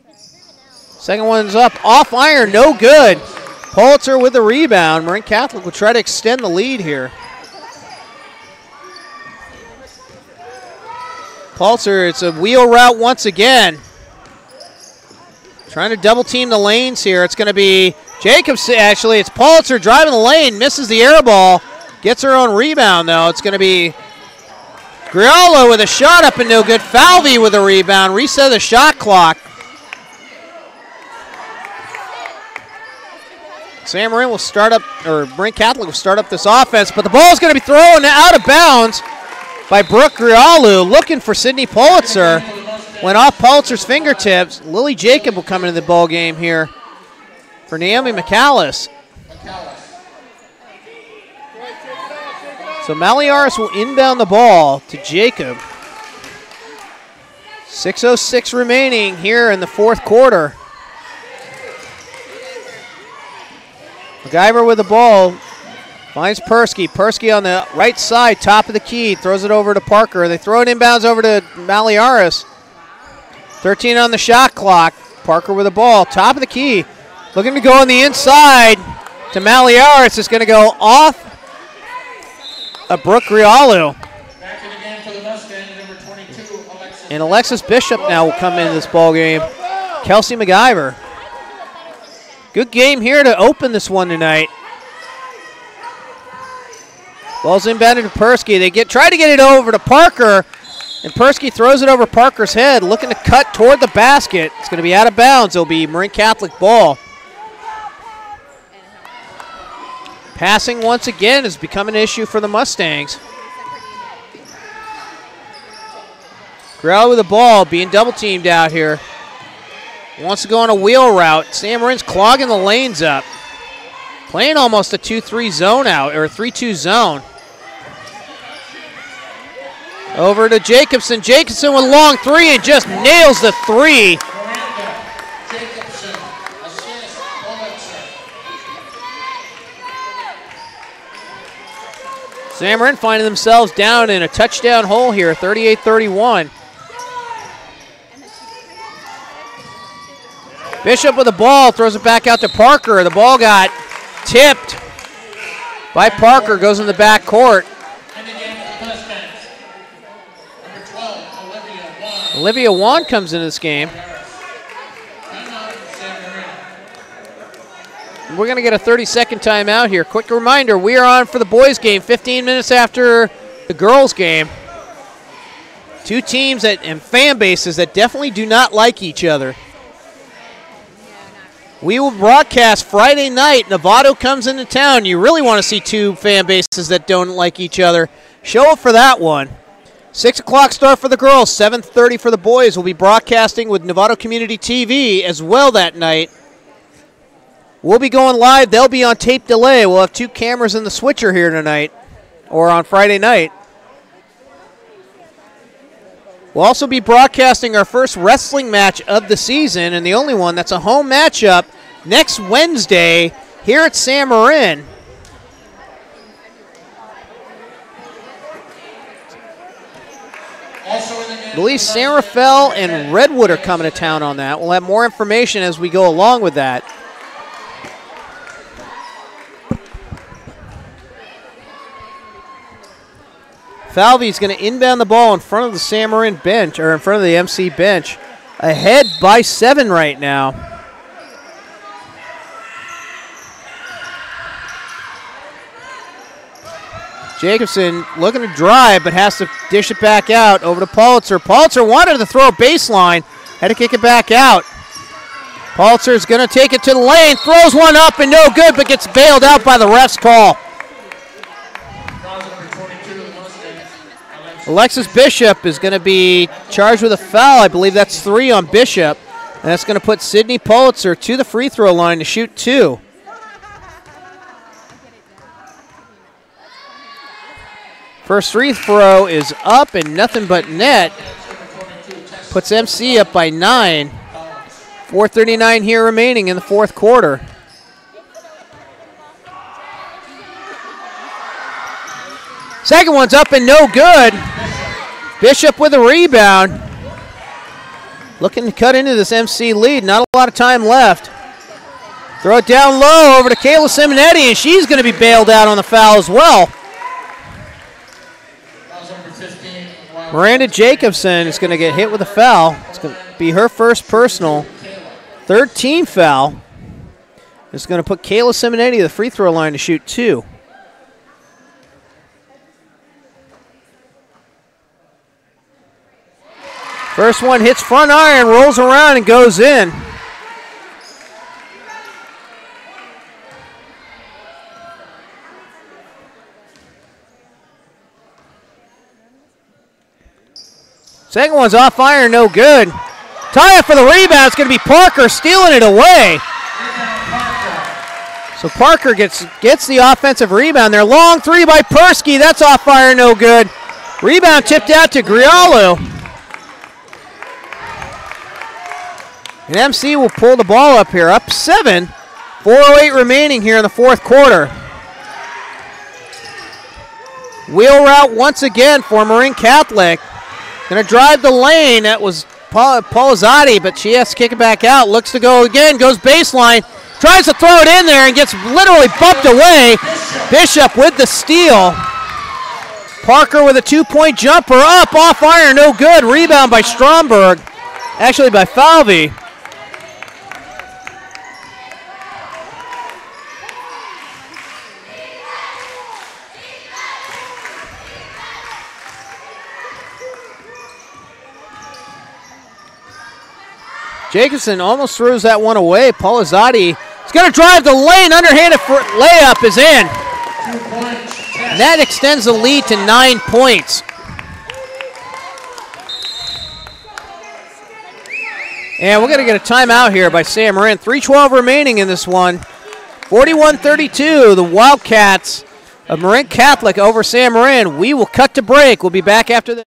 Second one's up, off iron, no good. Pulitzer with the rebound. Marin Catholic will try to extend the lead here. Pulitzer, it's a wheel route once again. Trying to double team the lanes here. It's going to be Jacobs, actually. It's Pulitzer driving the lane, misses the air ball. Gets her own rebound, though. It's going to be Griallo with a shot up and no good. Falvey with a rebound. Reset the shot clock. Sam Marin will start up, or Marin Catholic will start up this offense, but the ball is going to be thrown out of bounds by Brooke Griallo, looking for Sydney Pulitzer. Went off Pulitzer's fingertips. Lily Jacob will come into the ball game here for Naomi McAllis. So Maliaris will inbound the ball to Jacob. 6:06 remaining here in the 4th quarter. MacGyver with the ball. Finds Persky. Persky on the right side, top of the key. Throws it over to Parker. They throw it inbounds over to Maliaris. 13 on the shot clock. Parker with the ball, top of the key. Looking to go on the inside to Maliaris. It's going to go off Brooke Griallo. Back in the game for the Mustang, number 22, Alexis. And Alexis Bishop now will come into this ball game. Kelsey MacGyver. Good game here to open this one tonight. Ball's inbounded to Persky. They try to get it over to Parker, and Persky throws it over Parker's head, looking to cut toward the basket. It's going to be out of bounds. It'll be Marin Catholic ball. Passing once again has become an issue for the Mustangs. Grell with the ball, being double teamed out here. Wants to go on a wheel route. Sam Marin's clogging the lanes up. Playing almost a 2-3 zone out, or a 3-2 zone. Over to Jacobson. Jacobson with a long 3 and just nails the 3. Sam Marin finding themselves down in a touchdown hole here, 38-31. Bishop with the ball, throws it back out to Parker. The ball got tipped by Parker, goes in the back court. Olivia Wan comes into this game. We're going to get a 30-second timeout here. Quick reminder, we are on for the boys' game 15 minutes after the girls' game. Two teams and fan bases that definitely do not like each other. We will broadcast Friday night. Novato comes into town. You really want to see two fan bases that don't like each other. Show up for that one. 6 o'clock start for the girls, 7:30 for the boys. We'll be broadcasting with Novato Community TV as well that night. We'll be going live. They'll be on tape delay. We'll have 2 cameras in the switcher here tonight, or on Friday night. We'll also be broadcasting our first wrestling match of the season, and the only one that's a home matchup, next Wednesday here at Sam Marin. I believe San Rafael and Redwood are coming to town on that. We'll have more information as we go along with that. Falvey's going to inbound the ball in front of the San Marin bench, or in front of the MC bench. Ahead by 7 right now. Jacobson looking to drive, but has to dish it back out over to Pulitzer. Pulitzer wanted to throw a baseline, had to kick it back out. Pulitzer is going to take it to the lane, throws one up and no good, but gets bailed out by the ref's call. Alexis Bishop is going to be charged with a foul. I believe that's 3 on Bishop. And that's going to put Sydney Pulitzer to the free throw line to shoot 2. First free throw is up and nothing but net. Puts MC up by 9. 4:39 here remaining in the fourth quarter. Second one's up and no good. Bishop with a rebound. Looking to cut into this MC lead. Not a lot of time left. Throw it down low over to Kayla Simonetti, and she's going to be bailed out on the foul as well. Miranda Jacobson is going to get hit with a foul. It's going to be her first personal. Third team foul. It's going to put Kayla Simonetti to the free throw line to shoot 2. First one hits front iron, rolls around and goes in. Second one's off iron, no good. Tie up for the rebound. It's going to be Parker stealing it away. So Parker gets the offensive rebound there. Long 3 by Persky. That's off iron, no good. Rebound tipped out to Griallo. And MC will pull the ball up here, up 7. 4:08 remaining here in the fourth quarter. Wheel route once again for Marin Catholic. Going to drive the lane. That was Polizzotti, but she has to kick it back out. Looks to go again, goes baseline. Tries to throw it in there and gets literally bumped away. Bishop with the steal. Parker with a 2-point jumper up, off iron, no good. Rebound by Stromberg. Actually by Falvey. Jacobson almost throws that one away. Polizzotti is going to drive the lane. Underhanded layup is in. And that extends the lead to 9 points. And we're going to get a timeout here by San Marin. 3:12 remaining in this one. 41-32, the Wildcats of Marin Catholic over San Marin. We will cut to break. We'll be back after this.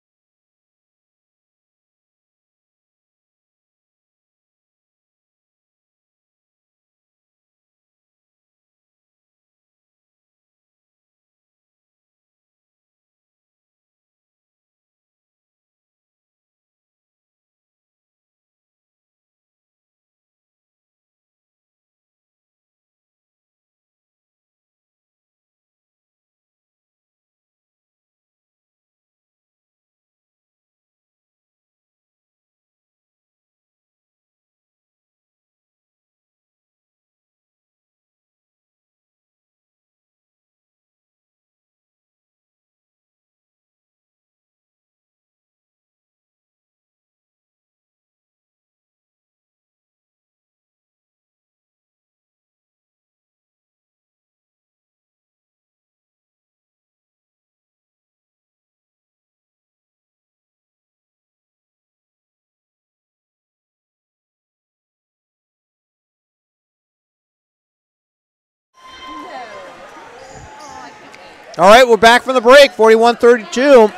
All right, we're back from the break, 41-32.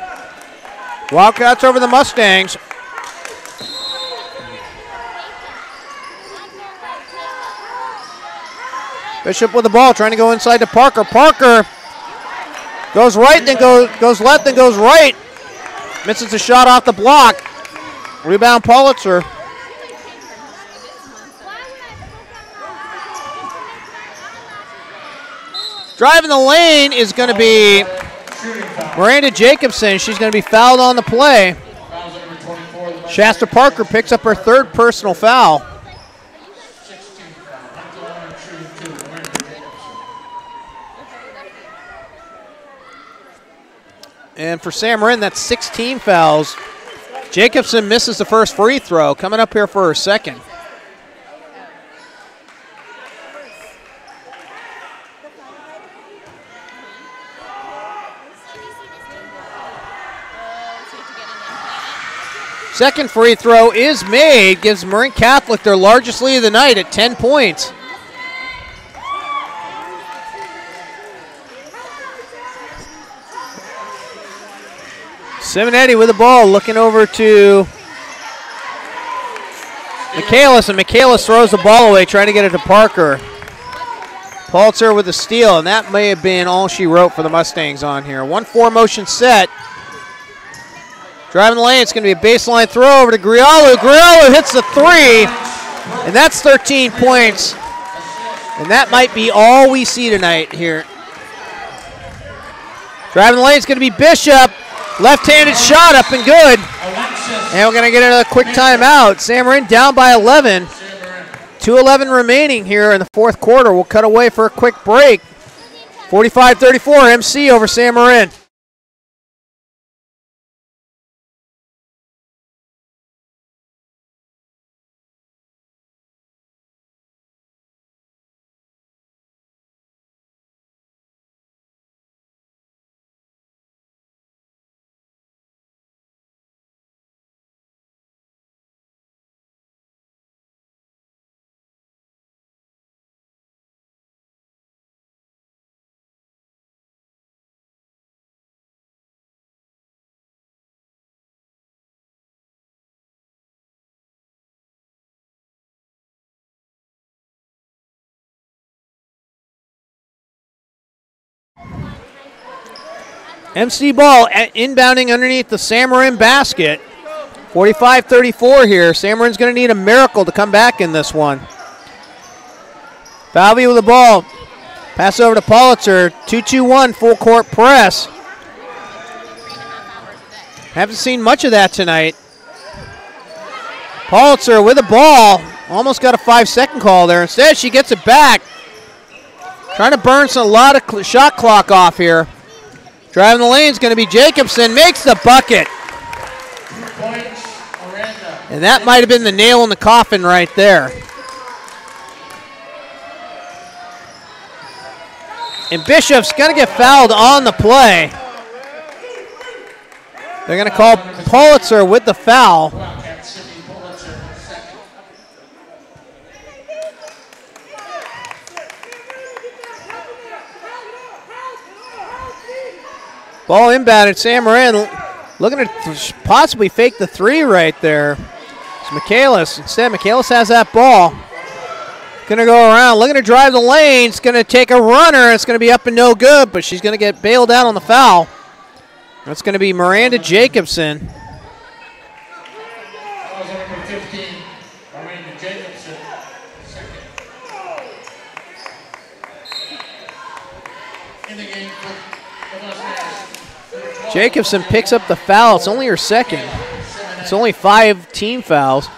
Wildcats over the Mustangs. Bishop with the ball, trying to go inside to Parker. Parker goes right, then goes left, then goes right. Misses the shot off the block. Rebound Pulitzer. Driving the lane is going to be Miranda Jacobson. She's going to be fouled on the play. Shasta Parker picks up her third personal foul. And for Sam Marin, that's 16 fouls. Jacobson misses the first free throw, coming up here for her second. Second free throw is made, gives Marin Catholic their largest lead of the night at 10 points. Simonetti with the ball, looking over to Michaelis, and Michaelis throws the ball away, trying to get it to Parker. Pulitzer with the steal, and that may have been all she wrote for the Mustangs on here. 1-4 motion set. Driving the lane, it's going to be a baseline throw over to Griallo. Griallo hits the three, and that's 13 points. And that might be all we see tonight here. Driving the lane, it's going to be Bishop. Left-handed shot up and good. And we're going to get another quick timeout. Sam Marin down by 11. 2:11 remaining here in the fourth quarter. We'll cut away for a quick break. 45-34, MC over Sam Marin. MC ball inbounding underneath the Sam Marin basket. 45-34 here. Sam Marin's going to need a miracle to come back in this one. Falvey with the ball. Pass over to Pulitzer. 2-2-1 full court press. Haven't seen much of that tonight. Pulitzer with the ball. Almost got a 5-second call there. Instead, she gets it back. Trying to burn a lot of shot clock off here. Driving the lane is going to be Jacobson. Makes the bucket. And that might have been the nail in the coffin right there. And Bishop's going to get fouled on the play. They're going to call Pulitzer with the foul. Ball inbounded. Sam Marin looking to possibly fake the three right there. It's Michaelis. Instead, Michaelis has that ball. Going to go around, looking to drive the lane. It's going to take a runner. It's going to be up and no good, but she's going to get bailed out on the foul. That's going to be Miranda Jacobson. Jacobson picks up the foul. It's only her second. It's only 5 team fouls.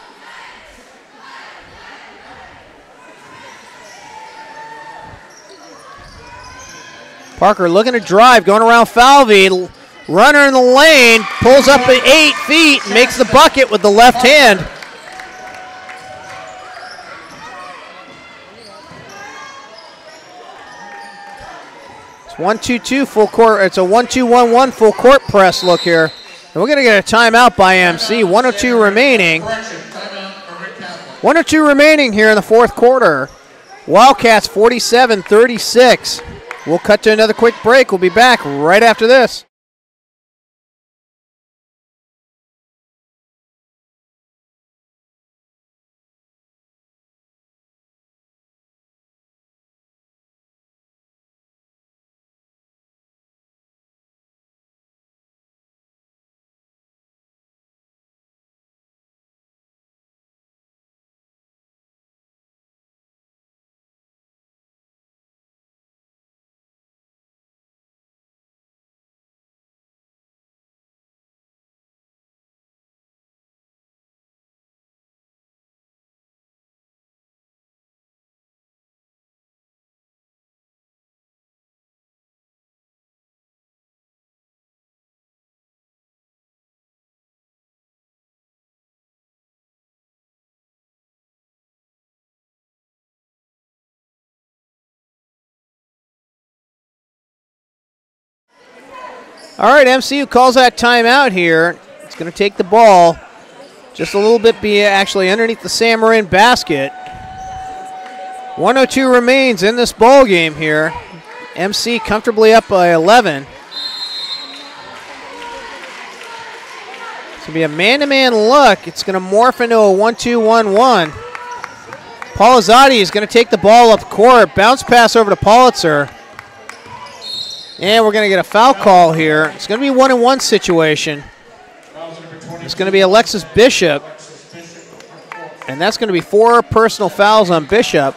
Parker looking to drive, going around Falvey. Runner in the lane, pulls up at 8 feet, makes the bucket with the left hand. It's 1-2-2 full court. It's a 1-2-1-1 full court press look here. And we're going to get a timeout by MC. 1:02 remaining. 1:02 remaining here in the fourth quarter. Wildcats 47-36. We'll cut to another quick break. We'll be back right after this. All right, MCU calls that timeout here. It's going to take the ball just a little bit actually underneath the San Marin basket. 1:02 remains in this ball game here. MC comfortably up by 11. It's going to be a man-to-man look. It's going to morph into a 1-2-1-1. Polizotti is going to take the ball up court. Bounce pass over to Politzer. And we're going to get a foul call here. It's going to be a 1-on-1 situation. It's going to be Alexis Bishop. And that's going to be 4 personal fouls on Bishop.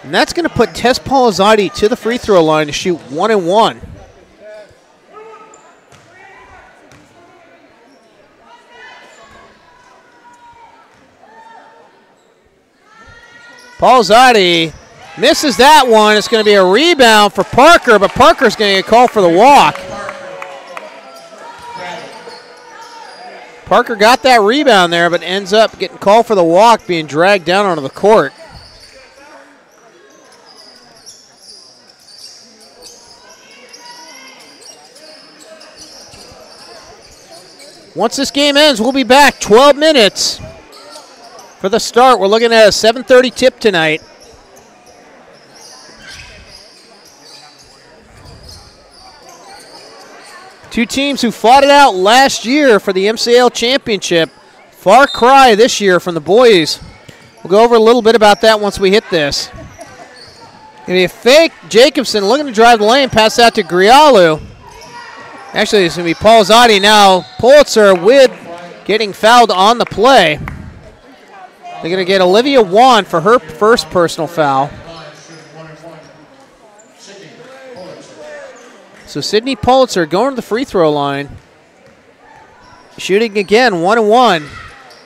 And that's going to put Tess Polizotti to the free throw line to shoot 1-and-1. Polizotti misses that one. It's going to be a rebound for Parker, but Parker's going to get called for the walk. Parker got that rebound there, but ends up getting called for the walk, being dragged down onto the court. Once this game ends, we'll be back 12 minutes for the start. We're looking at a 7:30 tip tonight. Two teams who fought it out last year for the MCL championship. Far cry this year from the boys. We'll go over a little bit about that once we hit this. Going to be a fake. Jacobson looking to drive the lane, pass out to Grialu. Actually, it's going to be Polizotti now. Politzer with getting fouled on the play. They're going to get Olivia Wan for her first personal foul. So Sydney Politzer going to the free throw line. Shooting again, 1-and-1.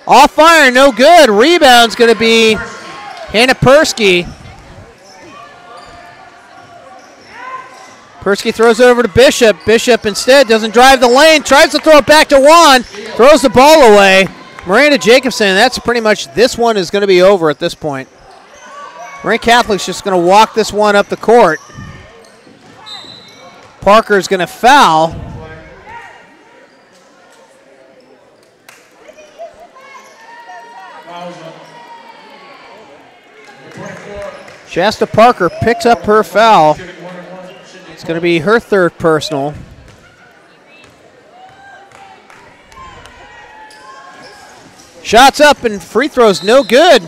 Off iron, no good. Rebound's going to be Hannah Persky. Persky throws it over to Bishop. Bishop instead doesn't drive the lane. Tries to throw it back to Wan. Throws the ball away. Miranda Jacobson, that's pretty much, this one is going to be over at this point. Marin Catholic's just going to walk this one up the court. Parker's going to foul. Shasta Parker picks up her foul. It's going to be her third personal. Shots up and free throws no good.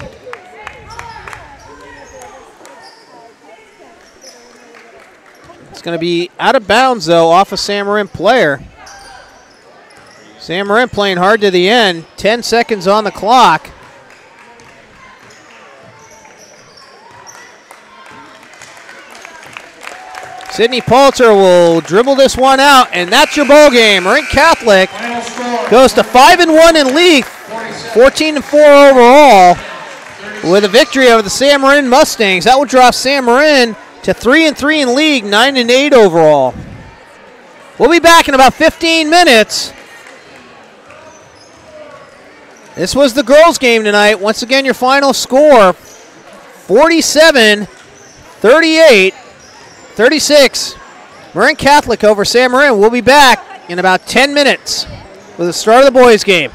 It's going to be out of bounds, though, off a San Marin player. San Marin playing hard to the end. 10 seconds on the clock. Sydney Politzer will dribble this one out, and that's your ball game. Marin Catholic goes to 5-1 in league, 14-4 overall, with a victory over the San Marin Mustangs. That will drop San Marin to 3-3 in league, 9-8 overall. We'll be back in about 15 minutes. This was the girls' game tonight. Once again, your final score, 47-38-36. Marin Catholic over San Marin. We'll be back in about 10 minutes with the start of the boys' game.